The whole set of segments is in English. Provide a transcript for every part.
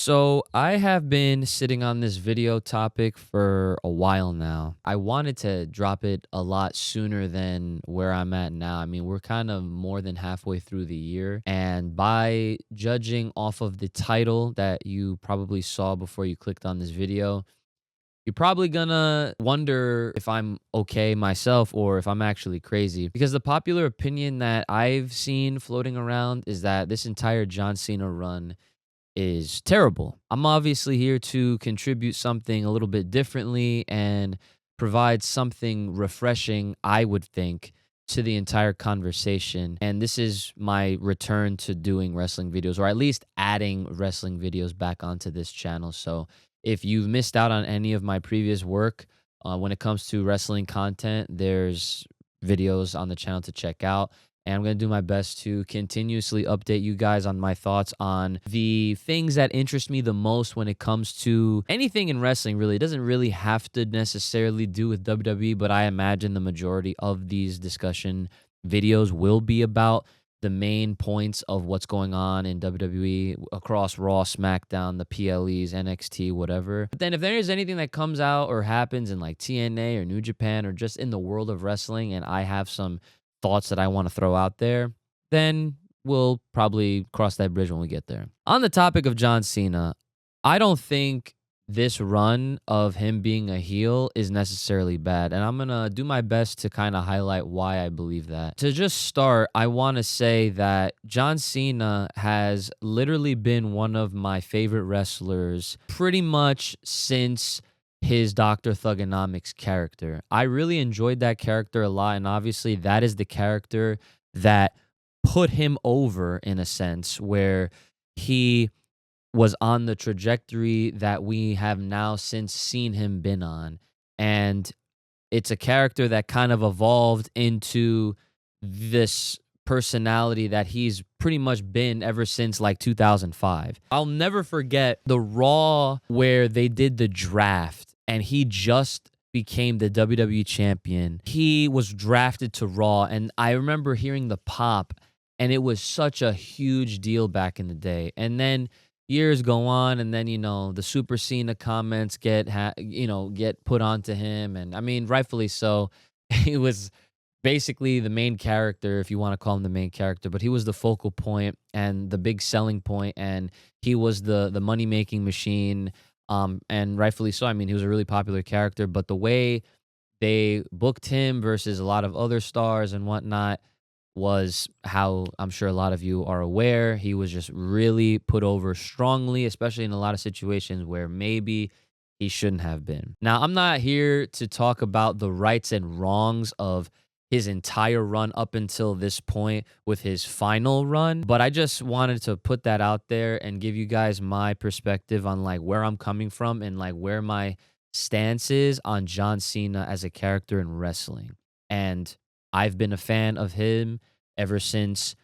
So I have been sitting on this video topic for a while now. I wanted to drop it a lot sooner than where I'm at now. I mean, we're kind of more than halfway through the year. And by judging off of the title that you probably saw before you clicked on this video, you're probably gonna wonder if I'm okay myself or if I'm actually crazy. Because the popular opinion that I've seen floating around is that this entire John Cena run is terrible. I'm obviously here to contribute something a little bit differently and provide something refreshing, I would think, to the entire conversation. And this is my return to doing wrestling videos, or at least adding wrestling videos back onto this channel. So if you've missed out on any of my previous work when it comes to wrestling content, there's videos on the channel to check out. And I'm going to do my best to continuously update you guys on my thoughts on the things that interest me the most when it comes to anything in wrestling, really. It doesn't really have to necessarily do with WWE, but I imagine the majority of these discussion videos will be about the main points of what's going on in WWE across Raw, SmackDown, the PLEs, NXT, whatever. But then if there is anything that comes out or happens in like TNA or New Japan or just in the world of wrestling and I have some thoughts that I want to throw out there, then we'll probably cross that bridge when we get there. On the topic of John Cena, I don't think this run of him being a heel is necessarily bad. And I'm going to do my best to kind of highlight why I believe that. To just start, I want to say that John Cena has literally been one of my favorite wrestlers pretty much since his Dr. Thugonomics character. I really enjoyed that character a lot, and obviously that is the character that put him over in a sense, where he was on the trajectory that we have now since seen him been on. And it's a character that kind of evolved into this personality that he's pretty much been ever since like 2005. I'll never forget the Raw where they did the draft and he just became the WWE champion. He was drafted to Raw, and I remember hearing the pop, and it was such a huge deal back in the day. And then years go on, and then the Super Cena comments get put onto him, and I mean rightfully so. He was basically the main character, if you want to call him the main character, but he was the focal point and the big selling point, and he was the money making machine. And rightfully so. I mean, he was a really popular character, but the way they booked him versus a lot of other stars and whatnot was how I'm sure a lot of you are aware. He was just really put over strongly, especially in a lot of situations where maybe he shouldn't have been. Now, I'm not here to talk about the rights and wrongs of his entire run up until this point with his final run, but I just wanted to put that out there and give you guys my perspective on like where I'm coming from and like where my stance is on John Cena as a character in wrestling. And I've been a fan of him ever since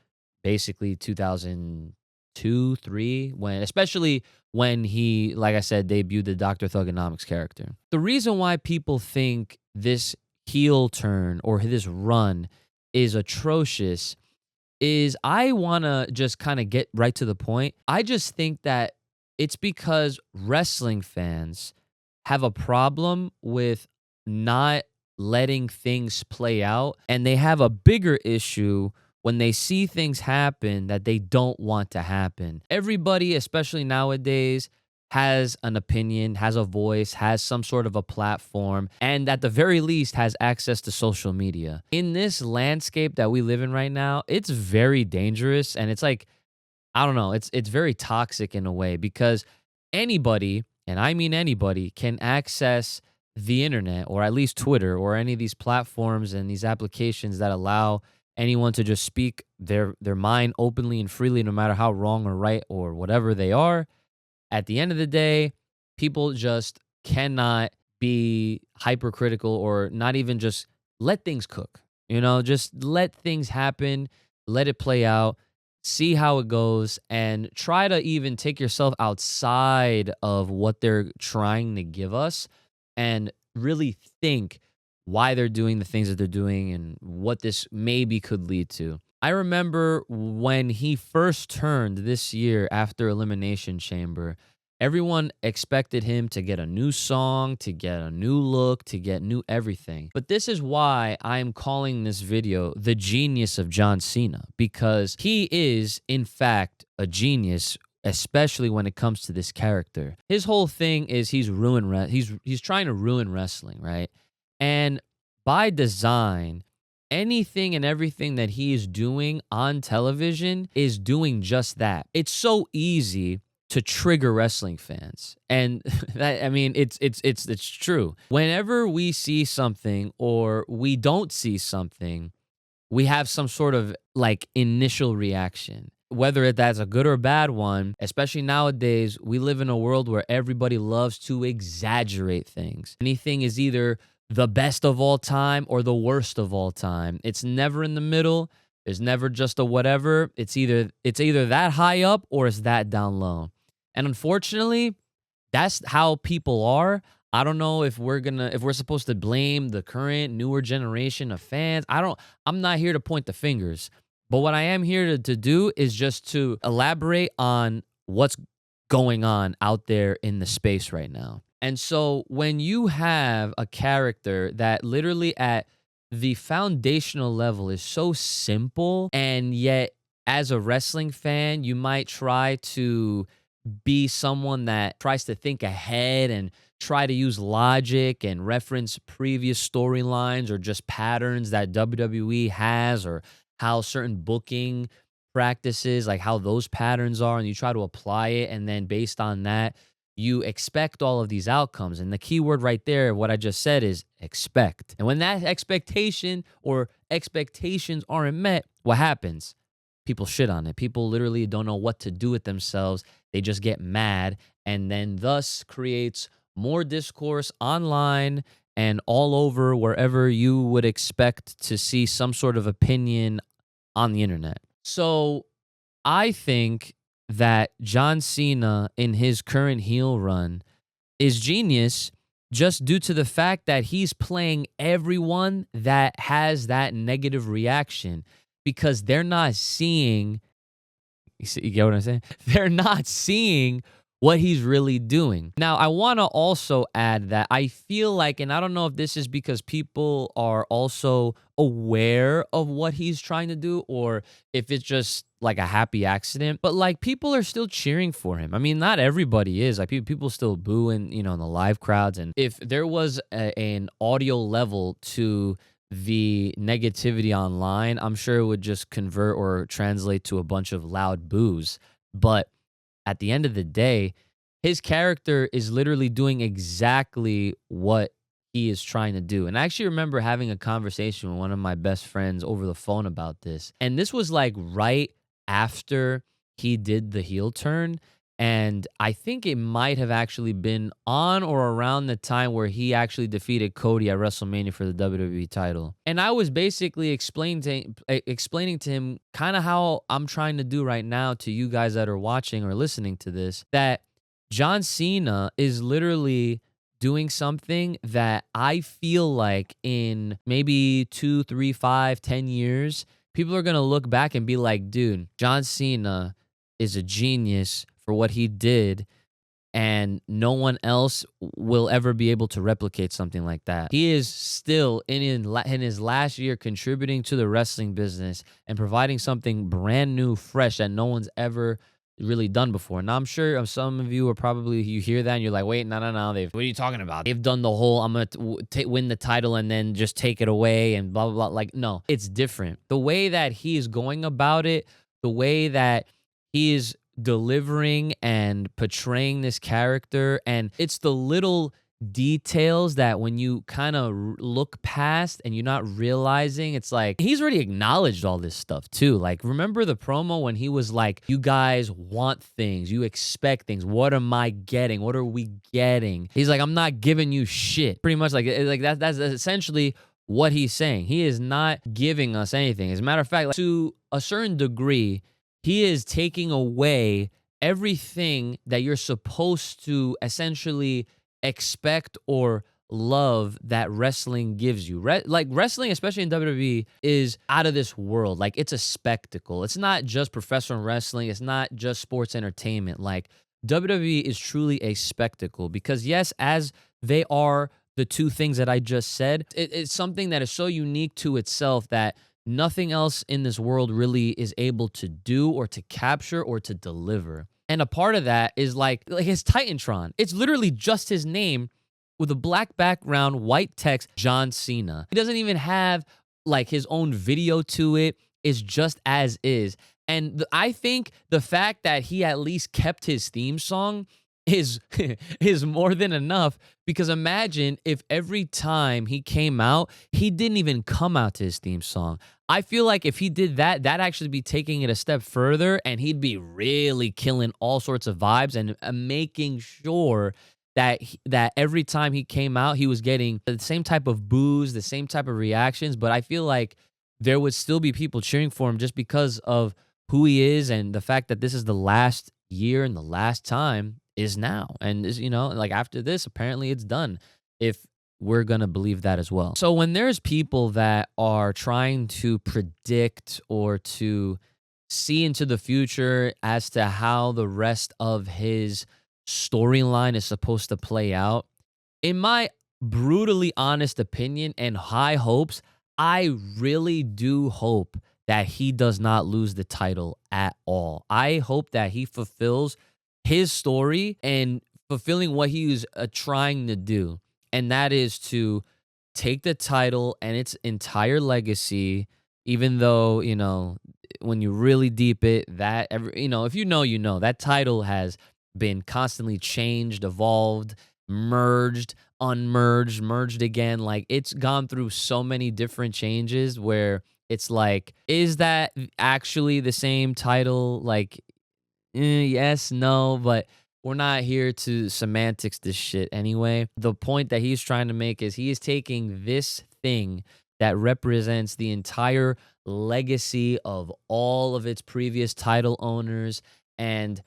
basically 2002, 3, especially when he, like I said, debuted the Dr. Thugonomics character. The reason why people think this heel turn or this run is atrocious is I want to just kind of get right to the point. I just think that it's because wrestling fans have a problem with not letting things play out, and they have a bigger issue when they see things happen that they don't want to happen. Everybody, especially nowadays, has an opinion, has a voice, has some sort of a platform, and at the very least has access to social media. In this landscape that we live in right now, it's very dangerous, and it's like, I don't know, it's very toxic in a way, because anybody, and I mean anybody, can access the internet, or at least Twitter, or any of these platforms and these applications that allow anyone to just speak their mind openly and freely, no matter how wrong or right or whatever they are. At the end of the day, people just cannot be hypercritical or not even just let things cook. Just let things happen, let it play out, see how it goes, and try to even take yourself outside of what they're trying to give us and really think why they're doing the things that they're doing and what this maybe could lead to. I remember when he first turned this year after Elimination Chamber, Everyone expected him to get a new song, to get a new look, to get new everything. But this is why I'm calling this video the genius of John Cena, because he is, in fact, a genius, especially when it comes to this character. His whole thing is he's trying to ruin wrestling, right? And by design, anything and everything that he is doing on television is doing just that. It's so easy to trigger wrestling fans. And that, I mean, it's true. Whenever we see something or we don't see something, we have some sort of like initial reaction. Whether that's a good or bad one, especially nowadays, we live in a world where everybody loves to exaggerate things. Anything is either the best of all time or the worst of all time. It's never in the middle. There's never just a whatever. It's either that high up or it's that down low. And unfortunately, that's how people are. I don't know if we're supposed to blame the current newer generation of fans. I'm not here to point the fingers. But what I am here to do is just to elaborate on what's going on out there in the space right now. And so when you have a character that literally at the foundational level is so simple, and yet as a wrestling fan, you might try to be someone that tries to think ahead and try to use logic and reference previous storylines or just patterns that WWE has, or how certain booking practices, like how those patterns are, and you try to apply it. And then based on that, you expect all of these outcomes. And the key word right there, what I just said, is expect. And when that expectation or expectations aren't met, what happens? People shit on it. People literally don't know what to do with themselves. They just get mad, and then thus creates more discourse online and all over wherever you would expect to see some sort of opinion on the internet. So I think that John Cena in his current heel run is genius just due to the fact that he's playing everyone that has that negative reaction, because they're not seeing, you get what I'm saying? They're not seeing what he's really doing. Now, I want to also add that I feel like, and I don't know if this is because people are also aware of what he's trying to do, or if it's just like a happy accident, but like people are still cheering for him. I mean, not everybody is. Like people still boo in, in the live crowds. And if there was an audio level to the negativity online, I'm sure it would just convert or translate to a bunch of loud boos. But at the end of the day, his character is literally doing exactly what he is trying to do. And I actually remember having a conversation with one of my best friends over the phone about this. And this was like right after he did the heel turn. And I think it might have actually been on or around the time where he actually defeated Cody at WrestleMania for the WWE title. And I was basically explaining to him kind of how I'm trying to do right now to you guys that are watching or listening to this, that John Cena is literally doing something that I feel like in maybe 2, 3, 5, 10 years, people are going to look back and be like, dude, John Cena is a genius for what he did, and no one else will ever be able to replicate something like that. He is still in his last year contributing to the wrestling business and providing something brand new, fresh, that no one's ever really done before. Now, I'm sure some of you are probably, you hear that and you're like, wait, no, what are you talking about? They've done the whole, I'm going to win the title and then just take it away and blah, blah, blah. Like, no, it's different. The way that he is going about it, the way that he is delivering and portraying this character, and it's the little details that when you kind of look past and you're not realizing, it's like he's already acknowledged all this stuff too. Like, remember the promo when he was like, you guys want things, you expect things, what am I getting, what are we getting? He's like, I'm not giving you shit. Pretty much like that's essentially what he's saying. He is not giving us anything. As a matter of fact, like, to a certain degree, he is taking away everything that you're supposed to essentially expect or love that wrestling gives you. Like, wrestling, especially in WWE, is out of this world. Like, it's a spectacle. It's not just professional wrestling. It's not just sports entertainment. Like, WWE is truly a spectacle because, yes, as they are the two things that I just said, it's something that is so unique to itself that nothing else in this world really is able to do or to capture or to deliver. And a part of that is like his Titantron. It's literally just his name with a black background, white text, John Cena. He doesn't even have like his own video to it. It's just as is. And I think the fact that he at least kept his theme song is is more than enough, because imagine if every time he came out, he didn't even come out to his theme song. I feel like if he did that, that'd actually be taking it a step further, and he'd be really killing all sorts of vibes and making sure that that every time he came out, he was getting the same type of boos, the same type of reactions. But I feel like there would still be people cheering for him just because of who he is and the fact that this is the last year and the last time is now. And is, like after this, apparently it's done. If we're going to believe that as well. So when there's people that are trying to predict or to see into the future as to how the rest of his storyline is supposed to play out, in my brutally honest opinion and high hopes, I really do hope that he does not lose the title at all. I hope that he fulfills his story and fulfilling what he was trying to do. And that is to take the title and its entire legacy, even though, when you really deep it, that, if that title has been constantly changed, evolved, merged, unmerged, merged again. Like it's gone through so many different changes where it's like, is that actually the same title? Like, yes, no, but we're not here to semantics this shit anyway. The point that he's trying to make is he is taking this thing that represents the entire legacy of all of its previous title owners, and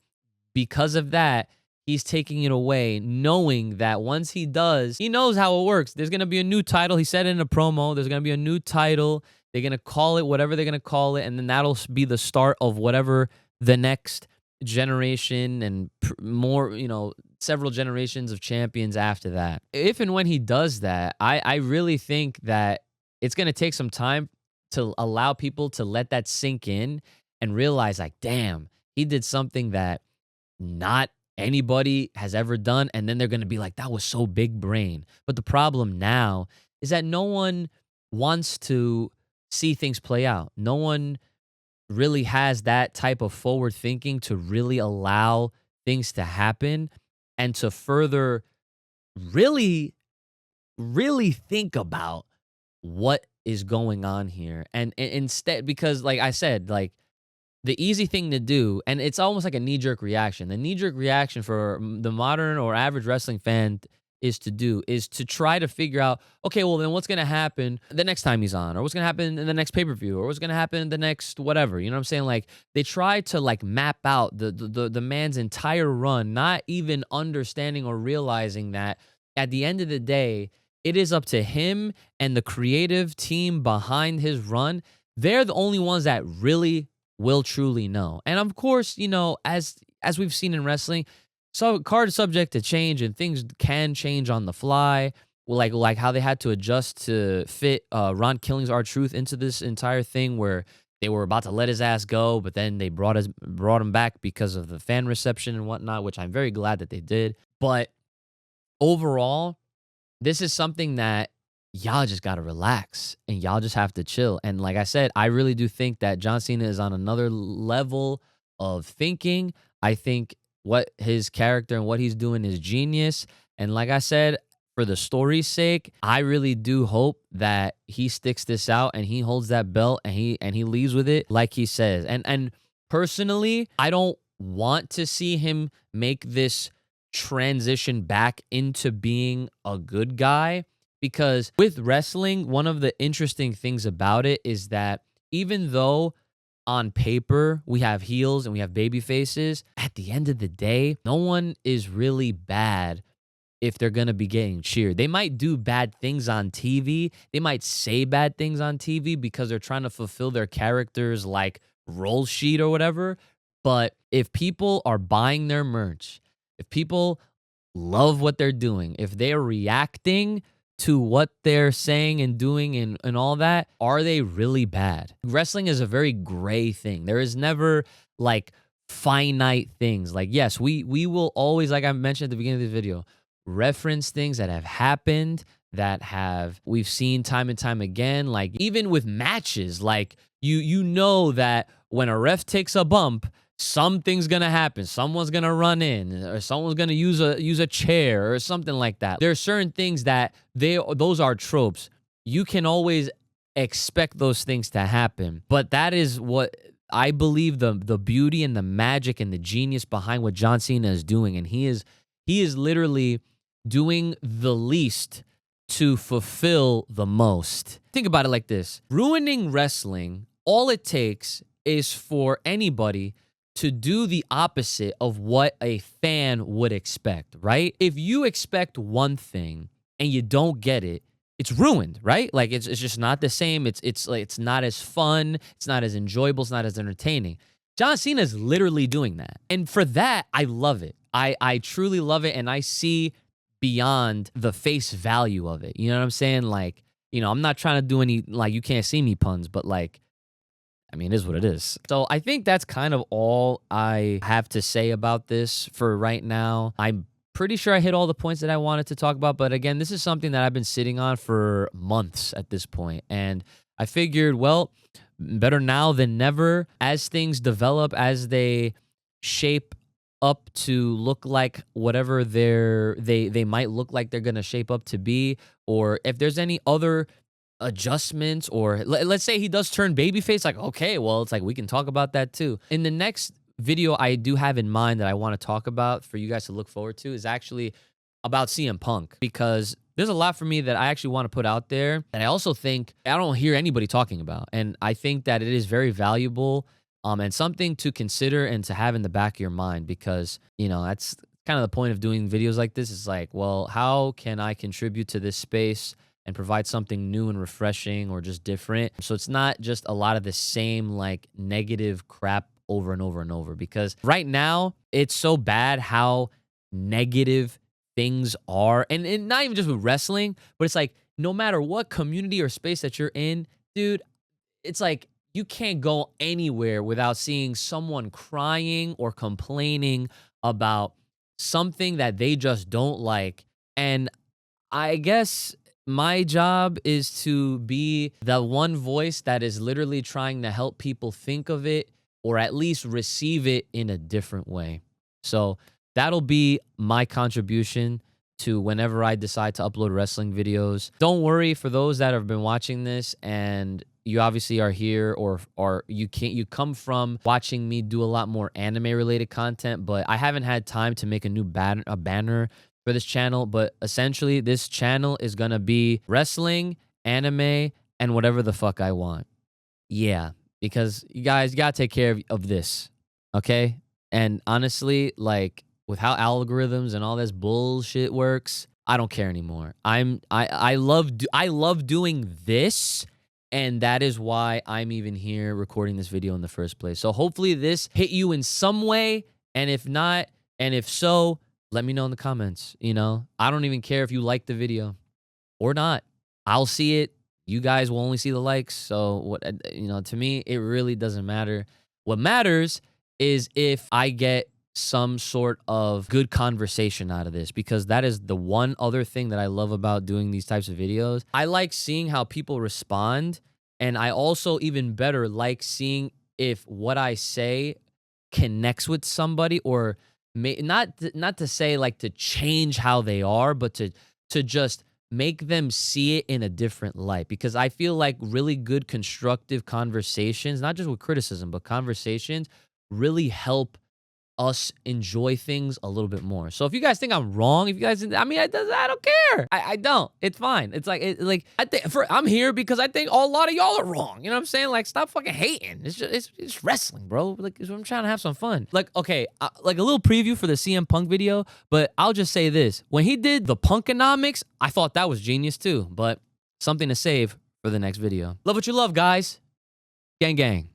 because of that, he's taking it away, knowing that once he does, he knows how it works. There's going to be a new title. He said it in a promo. There's going to be a new title. They're going to call it whatever they're going to call it, and then that'll be the start of whatever the next generation and more, several generations of champions after that. If and when he does that, I really think that it's going to take some time to allow people to let that sink in and realize, like, damn, he did something that not anybody has ever done. And then they're going to be like, that was so big brain. But the problem now is that no one wants to see things play out. No one really has that type of forward thinking to really allow things to happen and to further really, really think about what is going on here. And instead, because like I said, like, the easy thing to do, and it's almost like a knee-jerk reaction. The knee-jerk reaction for the modern or average wrestling fan is to try to figure out, okay, well, then what's going to happen the next time he's on, or what's going to happen in the next pay-per-view, or what's going to happen in the next whatever. You know what I'm saying? Like, they try to like map out the man's entire run, not even understanding or realizing that at the end of the day, it is up to him and the creative team behind his run. They're the only ones that really will truly know. And of course, as we've seen in wrestling, so card is subject to change and things can change on the fly. Like how they had to adjust to fit Ron Killing's R-Truth into this entire thing where they were about to let his ass go, but then they brought him back because of the fan reception and whatnot, which I'm very glad that they did. But overall, this is something that y'all just got to relax and y'all just have to chill. And like I said, I really do think that John Cena is on another level of thinking. I think what his character and what he's doing is genius. And like I said, for the story's sake, I really do hope that he sticks this out and he holds that belt and he leaves with it like he says. And personally, I don't want to see him make this transition back into being a good guy. Because with wrestling, one of the interesting things about it is that even though on paper we have heels and we have baby faces, at the end of the day, no one is really bad if they're going to be getting cheered. They might do bad things on TV. They might say bad things on TV because they're trying to fulfill their character's like role sheet or whatever. But if people are buying their merch If people love what they're doing, if they're reacting to what they're saying and doing and all that, are they really bad? Wrestling is a very gray thing. There is never like finite things. Like, yes, we will always, like I mentioned at the beginning of the video, reference things that have happened, that have we've seen time and time again. Like even with matches, like you know that when a ref takes a bump, something's gonna happen. Someone's gonna run in, or someone's gonna use a chair or something like that. There are certain things that those are tropes. You can always expect those things to happen, but that is what I believe the beauty and the magic and the genius behind what John Cena is doing, and he is literally doing the least to fulfill the most. Think about it like this: ruining wrestling, all it takes is for anybody to do the opposite of what a fan would expect, right? If you expect one thing and you don't get it, it's ruined, right? Like it's just not the same. It's like it's not as fun, it's not as enjoyable, it's not as entertaining. John Cena is literally doing that. And for that, I love it. I truly love it, and I see beyond the face value of it. You know what I'm saying? Like, I'm not trying to do any like you can't see me puns, but like I mean, it is what it is. So I think that's kind of all I have to say about this for right now. I'm pretty sure I hit all the points that I wanted to talk about. But again, this is something that I've been sitting on for months at this point. And I figured, well, better now than never. As things develop, as they shape up to look like whatever they might look like they're going to shape up to be, or if there's any other adjustments, or let's say he does turn babyface, like, okay, well, it's like we can talk about that too. In the next video I do have in mind that I want to talk about for you guys to look forward to is actually about CM Punk, because there's a lot for me that I actually want to put out there that I also think I don't hear anybody talking about, and I think that it is very valuable and something to consider and to have in the back of your mind, because that's kind of the point of doing videos like this. Is like, well, how can I contribute to this space and provide something new and refreshing or just different? So it's not just a lot of the same like negative crap over and over and over, because right now it's so bad how negative things are. And not even just with wrestling, but it's like no matter what community or space that you're in, dude, it's like you can't go anywhere without seeing someone crying or complaining about something that they just don't like. And I guess my job is to be the one voice that is literally trying to help people think of it, or at least receive it in a different way. So that'll be my contribution to whenever I decide to upload wrestling videos. Don't worry, for those that have been watching this and you obviously are here, or you come from watching me do a lot more anime related content, but I haven't had time to make a new banner for this channel. But essentially this channel is gonna be wrestling, anime, and whatever the fuck I want. Yeah, because you guys gotta take care of this, okay? And honestly, like with how algorithms and all this bullshit works, I don't care anymore. I love doing this, and that is why I'm even here recording this video in the first place. So hopefully this hit you in some way, and if not, and if so, let me know in the comments. I don't even care if you like the video or not. I'll see it. You guys will only see the likes. So what, to me, it really doesn't matter. What matters is if I get some sort of good conversation out of this, because that is the one other thing that I love about doing these types of videos. I like seeing how people respond, and I also, even better, like seeing if what I say connects with somebody, or not to say like to change how they are, but to just make them see it in a different light. Because I feel like really good constructive conversations, not just with criticism, but conversations, really help us enjoy things a little bit more. So if you guys think I'm wrong, I don't care. I don't. It's fine. It's like, I'm here because I think a lot of y'all are wrong. You know what I'm saying? Like, stop fucking hating. It's wrestling, bro. Like, I'm trying to have some fun. Like, okay, like a little preview for the CM Punk video, but I'll just say this: when he did the Punkonomics, I thought that was genius too. But something to save for the next video. Love what you love, guys. Gang, gang.